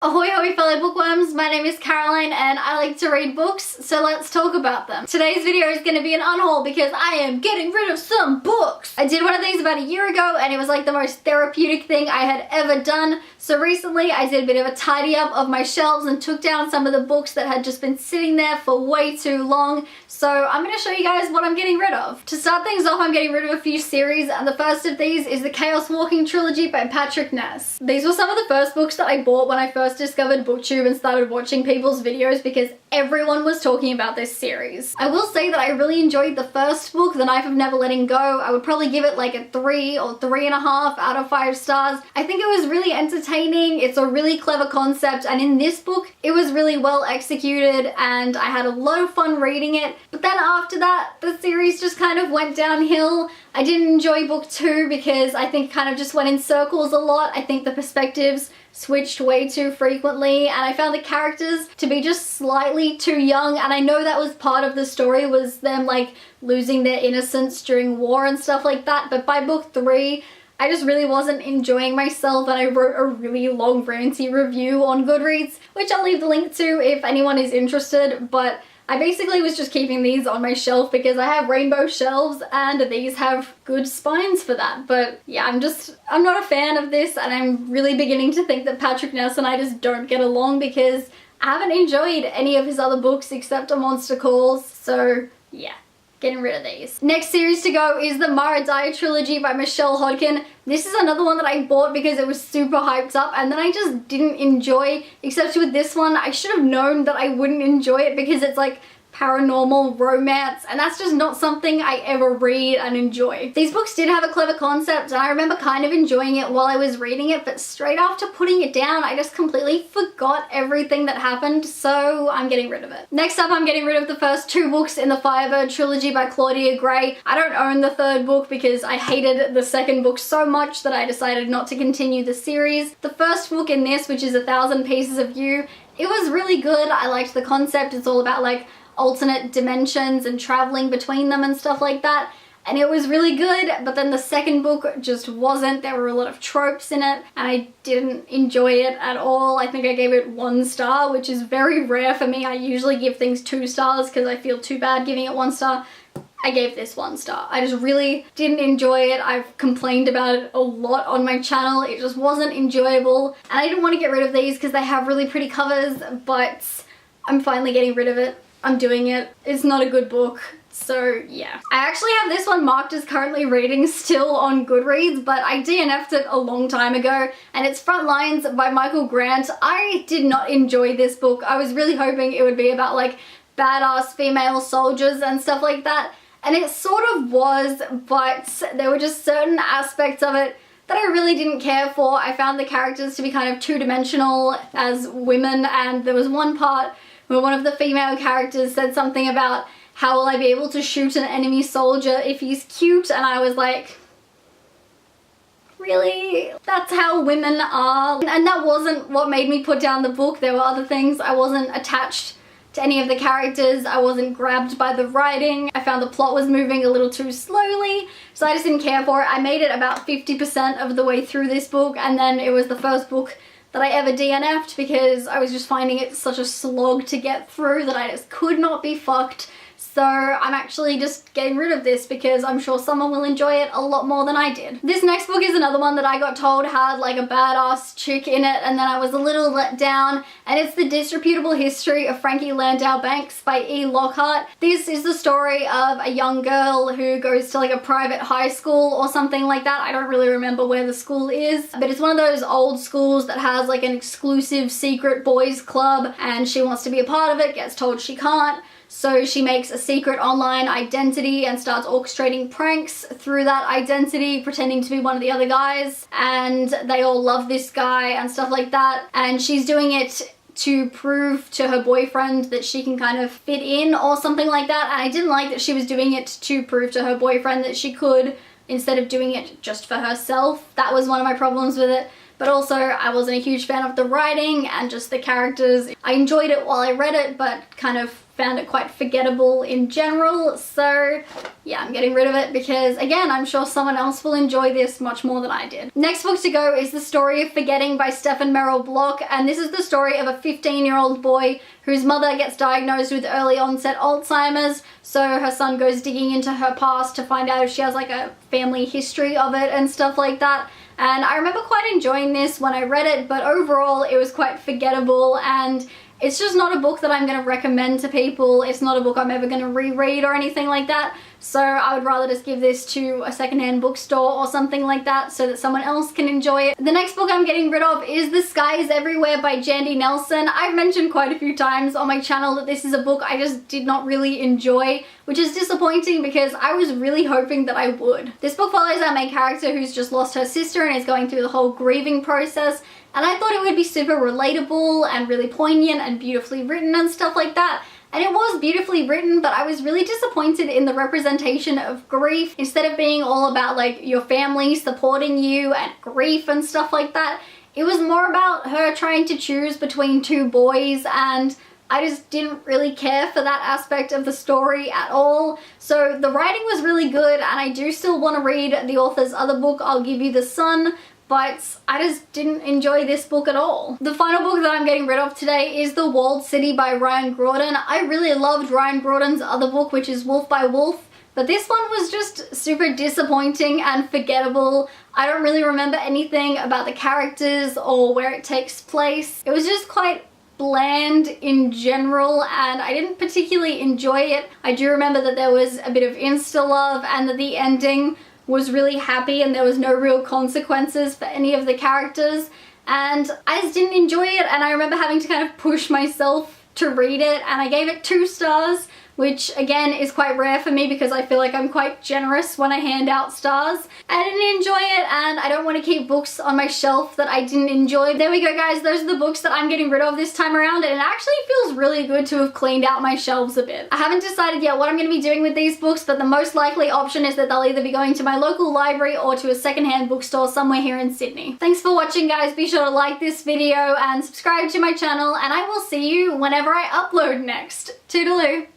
Ahoy hoy fellow bookworms, my name is Caroline and I like to read books, so let's talk about them. Today's video is going to be an unhaul because I am getting rid of some books. I did one of these about a year ago and it was like the most therapeutic thing I had ever done. So recently I did a bit of a tidy up of my shelves and took down some of the books that had just been sitting there for way too long. So I'm going to show you guys what I'm getting rid of. To start things off, I'm getting rid of a few series, and the first of these is the Chaos Walking trilogy by Patrick Ness. These were some of the first books that I bought when I first discovered BookTube and started watching people's videos because everyone was talking about this series. I will say that I really enjoyed the first book, The Knife of Never Letting Go. I would probably give it like a 3 or 3.5 out of 5 stars. I think it was really entertaining. It's a really clever concept, and in this book it was really well executed and I had a lot of fun reading it. But then after that, the series just kind of went downhill. I didn't enjoy book 2 because I think it kind of just went in circles a lot. I think the perspectives switched way too frequently and I found the characters to be just slightly too young, and I know that was part of the story, was them like losing their innocence during war and stuff like that, but by book 3 I just really wasn't enjoying myself and I wrote a really long ranty review on Goodreads, which I'll leave the link to if anyone is interested. But I basically was just keeping these on my shelf because I have rainbow shelves and these have good spines for that. But yeah, I'm not a fan of this, and I'm really beginning to think that Patrick Ness and I just don't get along because I haven't enjoyed any of his other books except A Monster Calls. So yeah, getting rid of these. Next series to go is the Mara Dyer trilogy by Michelle Hodkin. This is another one that I bought because it was super hyped up and then I just didn't enjoy, except with this one I should have known that I wouldn't enjoy it because it's like paranormal romance, and that's just not something I ever read and enjoy. These books did have a clever concept and I remember kind of enjoying it while I was reading it, but straight after putting it down I just completely forgot everything that happened, so I'm getting rid of it. Next up, I'm getting rid of the first 2 books in the Firebird trilogy by Claudia Gray. I don't own the 3rd book because I hated the 2nd book so much that I decided not to continue the series. The first book in this, which is 1,000 Pieces of You, it was really good. I liked the concept. It's all about like alternate dimensions and traveling between them and stuff like that, and it was really good. But then the 2nd book just wasn't. There were a lot of tropes in it and I didn't enjoy it at all. I think I gave it 1 star, which is very rare for me. I usually give things 2 stars because I feel too bad giving it 1 star. I gave this 1 star. I just really didn't enjoy it. I've complained about it a lot on my channel. It just wasn't enjoyable, and I didn't want to get rid of these because they have really pretty covers, but I'm finally getting rid of it. I'm doing it. It's not a good book, so yeah. I actually have this one marked as currently reading still on Goodreads, but I DNF'd it a long time ago, and it's Frontlines by Michael Grant. I did not enjoy this book. I was really hoping it would be about like badass female soldiers and stuff like that, and it sort of was, but there were just certain aspects of it that I really didn't care for. I found the characters to be kind of two-dimensional as women, and there was one part where one of the female characters said something about how will I be able to shoot an enemy soldier if he's cute, and I was like, really? That's how women are? And that wasn't what made me put down the book. There were other things. I wasn't attached to any of the characters. I wasn't grabbed by the writing. I found the plot was moving a little too slowly, so I just didn't care for it. I made it about 50% of the way through this book, and then it was the first book that I ever DNF'd because I was just finding it such a slog to get through that I just could not be fucked. So I'm actually just getting rid of this because I'm sure someone will enjoy it a lot more than I did. This next book is another one that I got told had like a badass chick in it, and then I was a little let down, and it's The Disreputable History of Frankie Landau Banks by E. Lockhart. This is the story of a young girl who goes to like a private high school or something like that. I don't really remember where the school is, but it's one of those old schools that has like an exclusive secret boys club, and she wants to be a part of it, gets told she can't. So she makes a secret online identity and starts orchestrating pranks through that identity, pretending to be one of the other guys, and they all love this guy and stuff like that, and she's doing it to prove to her boyfriend that she can kind of fit in or something like that. And I didn't like that she was doing it to prove to her boyfriend that she could, instead of doing it just for herself. That was one of my problems with it. But also, I wasn't a huge fan of the writing and just the characters. I enjoyed it while I read it, but kind of found it quite forgettable in general. So yeah, I'm getting rid of it because, again, I'm sure someone else will enjoy this much more than I did. Next book to go is The Story of Forgetting by Stephen Merrill Block, and this is the story of a 15-year-old boy whose mother gets diagnosed with early onset Alzheimer's, so her son goes digging into her past to find out if she has like a family history of it and stuff like that. And I remember quite enjoying this when I read it, but overall it was quite forgettable, and it's just not a book that I'm going to recommend to people. It's not a book I'm ever going to reread or anything like that. So I would rather just give this to a secondhand bookstore or something like that so that someone else can enjoy it. The next book I'm getting rid of is The Sky is Everywhere by Jandy Nelson. I've mentioned quite a few times on my channel that this is a book I just did not really enjoy, which is disappointing because I was really hoping that I would. This book follows our main character who's just lost her sister and is going through the whole grieving process, and I thought it would be super relatable and really poignant and beautifully written and stuff like that. And it was beautifully written, but I was really disappointed in the representation of grief. Instead of being all about like your family supporting you and grief and stuff like that, it was more about her trying to choose between two boys, and I just didn't really care for that aspect of the story at all. So the writing was really good, and I do still want to read the author's other book, I'll Give You the Sun, but I just didn't enjoy this book at all. The final book that I'm getting rid of today is The Walled City by Ryan Gordon. I really loved Ryan Gordon's other book, which is Wolf by Wolf, but this one was just super disappointing and forgettable. I don't really remember anything about the characters or where it takes place. It was just quite bland in general, and I didn't particularly enjoy it. I do remember that there was a bit of insta love and that the ending was really happy and there was no real consequences for any of the characters, and I just didn't enjoy it. And I remember having to kind of push myself to read it, and I gave it 2 stars, which again is quite rare for me because I feel like I'm quite generous when I hand out stars. I didn't enjoy it, and I don't want to keep books on my shelf that I didn't enjoy. There we go, guys. Those are the books that I'm getting rid of this time around, and it actually feels really good to have cleaned out my shelves a bit. I haven't decided yet what I'm going to be doing with these books, but the most likely option is that they'll either be going to my local library or to a secondhand bookstore somewhere here in Sydney. Thanks for watching, guys. Be sure to like this video and subscribe to my channel, and I will see you whenever I upload next. Toodaloo!